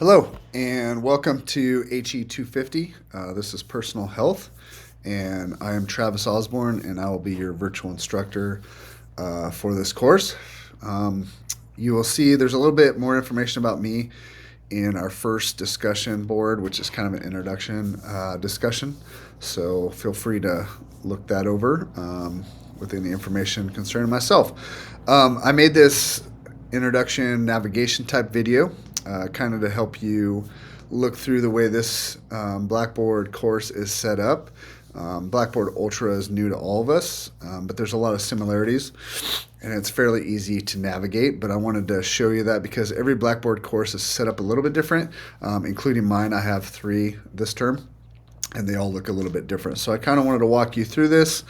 Hello, and welcome to HE 250. This is Personal Health, and I am Travis Osborne, and I will be your virtual instructor for this course. Um, you will see there's a little bit more information about me in our first discussion board, which is kind of an introduction discussion. So feel free to look that over with any information concerning myself. I made this introduction navigation type video kind of to help you look through the way this Blackboard course is set up. Blackboard Ultra is new to all of us, but there's a lot of similarities, and it's fairly easy to navigate. But I wanted to show you that because every Blackboard course is set up a little bit different, including mine. I have 3 this term, and they all look a little bit different. So I kind of wanted to walk you through this.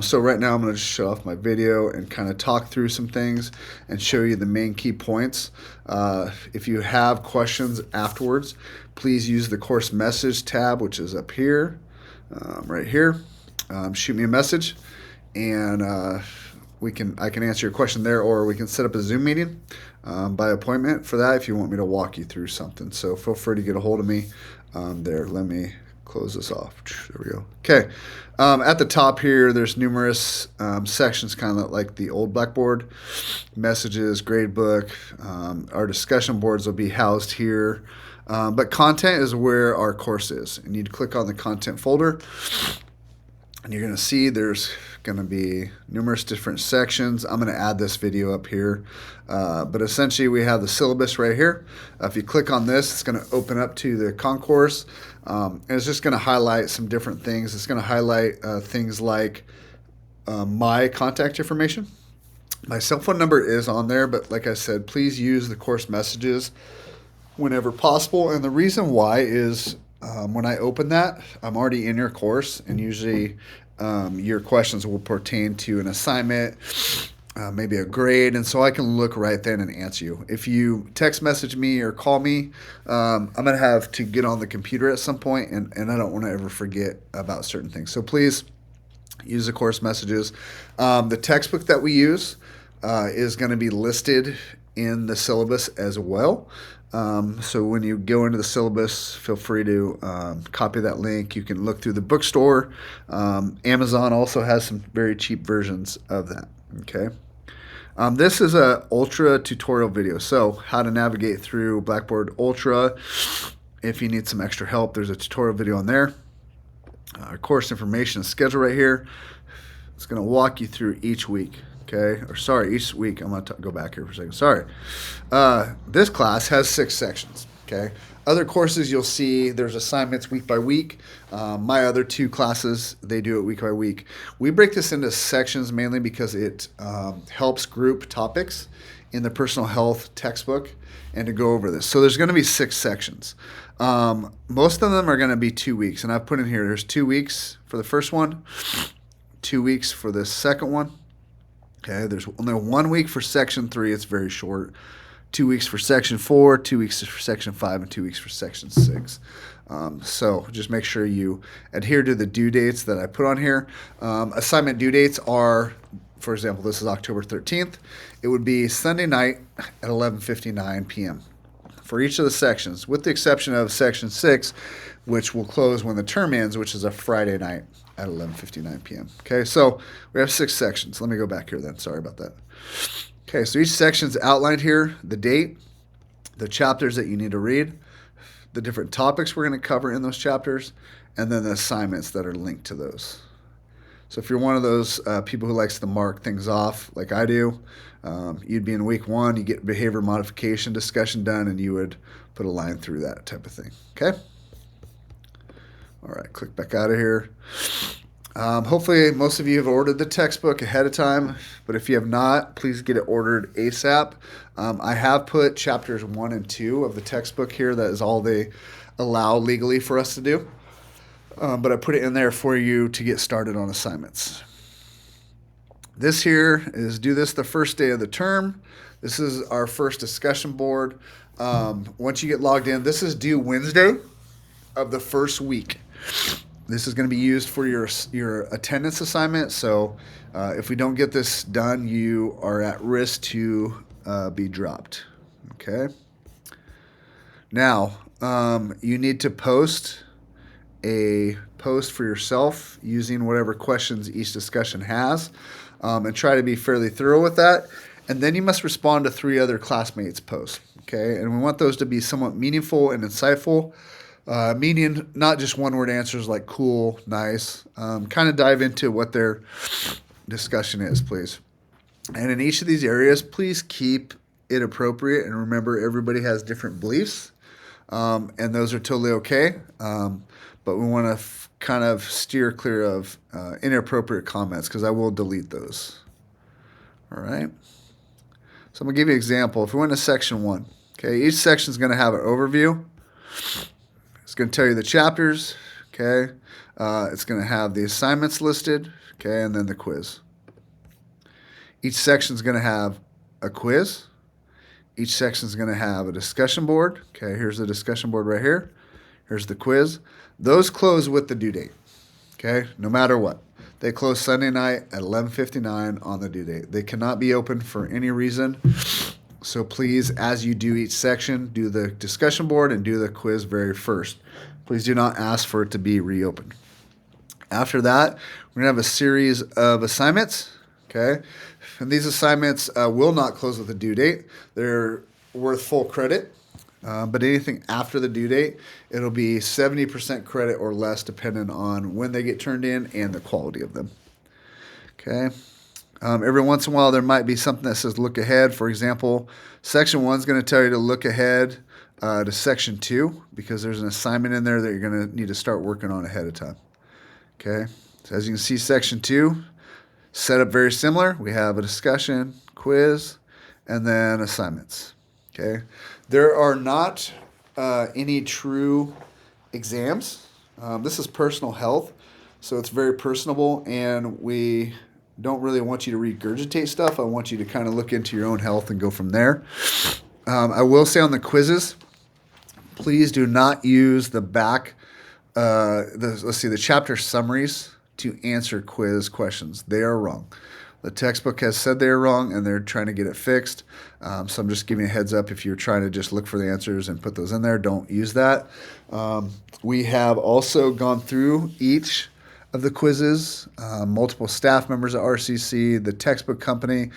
So right now I'm going to just show off my video and kind of talk through some things and show you the main key points. If you have questions afterwards, please use the course message tab, which is up here, right here. Shoot me a message, and I can answer your question there, or we can set up a Zoom meeting by appointment for that if you want me to walk you through something. So feel free to get a hold of me there. Let me close this off. There we go. Okay. At the top here, there's numerous sections, kind of like the old Blackboard. Messages, gradebook. Our discussion boards will be housed here. But content is where our course is. And you'd click on the content folder, and you're going to see there's going to be numerous different sections. I'm going to add this video up here. But essentially, we have the syllabus right here. If you click on this, it's going to open up to the concourse. And it's just going to highlight some different things. It's going to highlight things like my contact information. My cell phone number is on there, but like I said, please use the course messages whenever possible. And the reason why is when I open that, I'm already in your course, and usually your questions will pertain to an assignment, maybe a grade, and so I can look right then and answer you. If you text message me or call me, I'm going to have to get on the computer at some point, and I don't want to ever forget about certain things. So please use the course messages. The textbook that we use is going to be listed in the syllabus as well. So when you go into the syllabus, feel free to copy that link. You can look through the bookstore. Amazon also has some very cheap versions of that. Okay. This is a Ultra tutorial video. So how to navigate through Blackboard Ultra. If you need some extra help, there's a tutorial video on there. Our course information and schedule right here. It's going to walk you through each week. Okay, or sorry, each week. I'm going to go back here for a second. Sorry. This class has 6 sections. Okay. Other courses you'll see there's assignments week by week. My other 2 classes, they do it week by week. We break this into sections mainly because it helps group topics in the personal health textbook and to go over this. So there's going to be 6 sections. Most of them are going to be 2 weeks, and I've put in here, there's 2 weeks for the first one, 2 weeks for the second one. Okay, there's only 1 week for section 3. It's very short. 2 weeks for section 4, 2 weeks for section 5, and 2 weeks for section 6. So just make sure you adhere to the due dates that I put on here. Assignment due dates are, for example, this is October 13th. It would be Sunday night at 11:59 p.m. for each of the sections, with the exception of section 6, which will close when the term ends, which is a Friday night at 11:59 p.m. Okay, so we have 6 sections. Let me go back here then. Sorry about that. Okay, so each section's outlined here, the date, the chapters that you need to read, the different topics we're going to cover in those chapters, and then the assignments that are linked to those. So if you're one of those people who likes to mark things off like I do, you'd be in week 1, you get behavior modification discussion done, and you would put a line through that type of thing. Okay? All right, click back out of here. Hopefully most of you have ordered the textbook ahead of time, but if you have not, please get it ordered ASAP. I have put chapters 1 and 2 of the textbook here. That is all they allow legally for us to do. But I put it in there for you to get started on assignments. This here is do this the first day of the term. This is our first discussion board. Once you get logged in, this is due Wednesday of the first week. This is going to be used for your attendance assignment. So if we don't get this done, you are at risk to be dropped. Okay. Now, you need to post a post for yourself using whatever questions each discussion has, and try to be fairly thorough with that. And then you must respond to 3 other classmates' posts. Okay, and we want those to be somewhat meaningful and insightful, meaning not just one-word answers like cool, nice. Kind of dive into what their discussion is, please. And in each of these areas, please keep it appropriate. And remember, everybody has different beliefs, and those are totally okay. But we want to kind of steer clear of inappropriate comments, because I will delete those. All right. So I'm going to give you an example. If we went to section 1, okay, each section is going to have an overview. It's going to tell you the chapters, okay. It's going to have the assignments listed, okay, and then the quiz. Each section is going to have a quiz. Each section is going to have a discussion board. Okay, here's the discussion board right here. Here's the quiz. Those close with the due date, okay, no matter what. They close Sunday night at 11:59 on the due date. They cannot be open for any reason. So please, as you do each section, do the discussion board and do the quiz very first. Please do not ask for it to be reopened. After that, we're going to have a series of assignments, okay? And these assignments will not close with a due date. They're worth full credit, but anything after the due date, it'll be 70% credit or less depending on when they get turned in and the quality of them, okay? Every once in a while, there might be something that says look ahead. For example, section 1 is going to tell you to look ahead to section 2 because there's an assignment in there that you're going to need to start working on ahead of time. Okay, so as you can see, section 2, setup very similar. We have a discussion, quiz, and then assignments. Okay, there are not any true exams. This is personal health, so it's very personable, and we don't really want you to regurgitate stuff. I want you to kind of look into your own health and go from there. I will say on the please do not use the back, the chapter summaries to answer quiz questions. They are wrong. The textbook has said they are wrong, and they're trying to get it fixed. So I'm just giving you a heads up. If you're trying to just look for the answers and put those in there, don't use that. We have also gone through each of the quizzes, multiple staff members at RCC, the textbook company.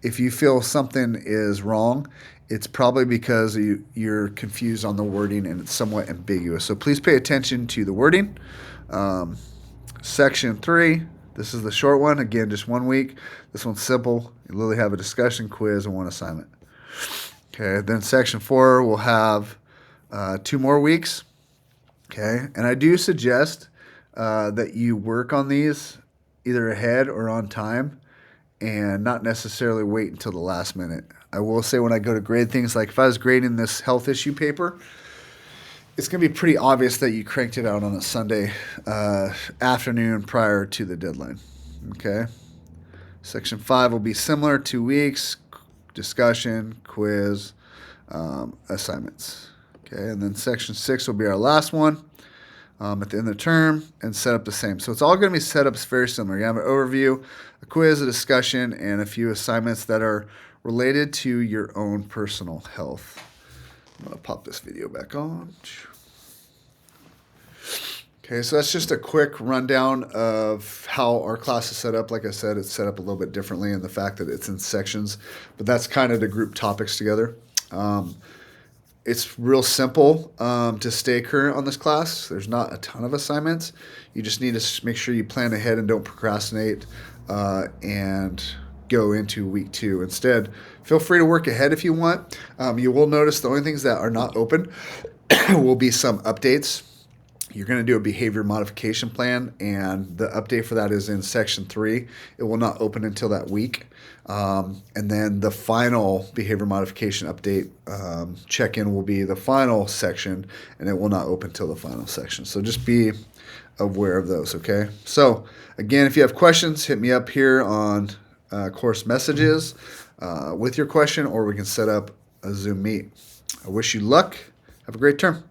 If you feel something is wrong, it's probably because you're confused on the wording and it's somewhat ambiguous. So please pay attention to the wording. Section 3, this is the short one. Again, just 1 week. This one's simple. You literally have a discussion, quiz, and 1 assignment. Okay, then section 4 will have 2 more weeks. Okay, and I do suggest that you work on these either ahead or on time and not necessarily wait until the last minute. I will say when I go to grade things, like if I was grading this health issue paper, it's going to be pretty obvious that you cranked it out on a Sunday afternoon prior to the deadline. Okay. Section 5 will be similar, 2 weeks, discussion, quiz, assignments. Okay, and then section 6 will be our last one. At the end of the term, and set up the same. So it's all going to be set up very similar. You have an overview, a quiz, a discussion, and a few assignments that are related to your own personal health. I'm going to pop this video back on. Okay, so that's just a quick rundown of how our class is set up. Like I said, it's set up a little bit differently in the fact that it's in sections, but that's kind of to group topics together. It's real simple to stay current on this class. There's not a ton of assignments. You just need to make sure you plan ahead and don't procrastinate and go into week 2. Instead, feel free to work ahead if you want. You will notice the only things that are not open will be some updates. You're going to do a behavior modification plan, and the update for that is in section 3. It will not open until that week. And then the final behavior modification update check-in will be the final section, and it will not open until the final section. So just be aware of those, okay? So, again, if you have questions, hit me up here on course messages with your question, or we can set up a Zoom meet. I wish you luck. Have a great term.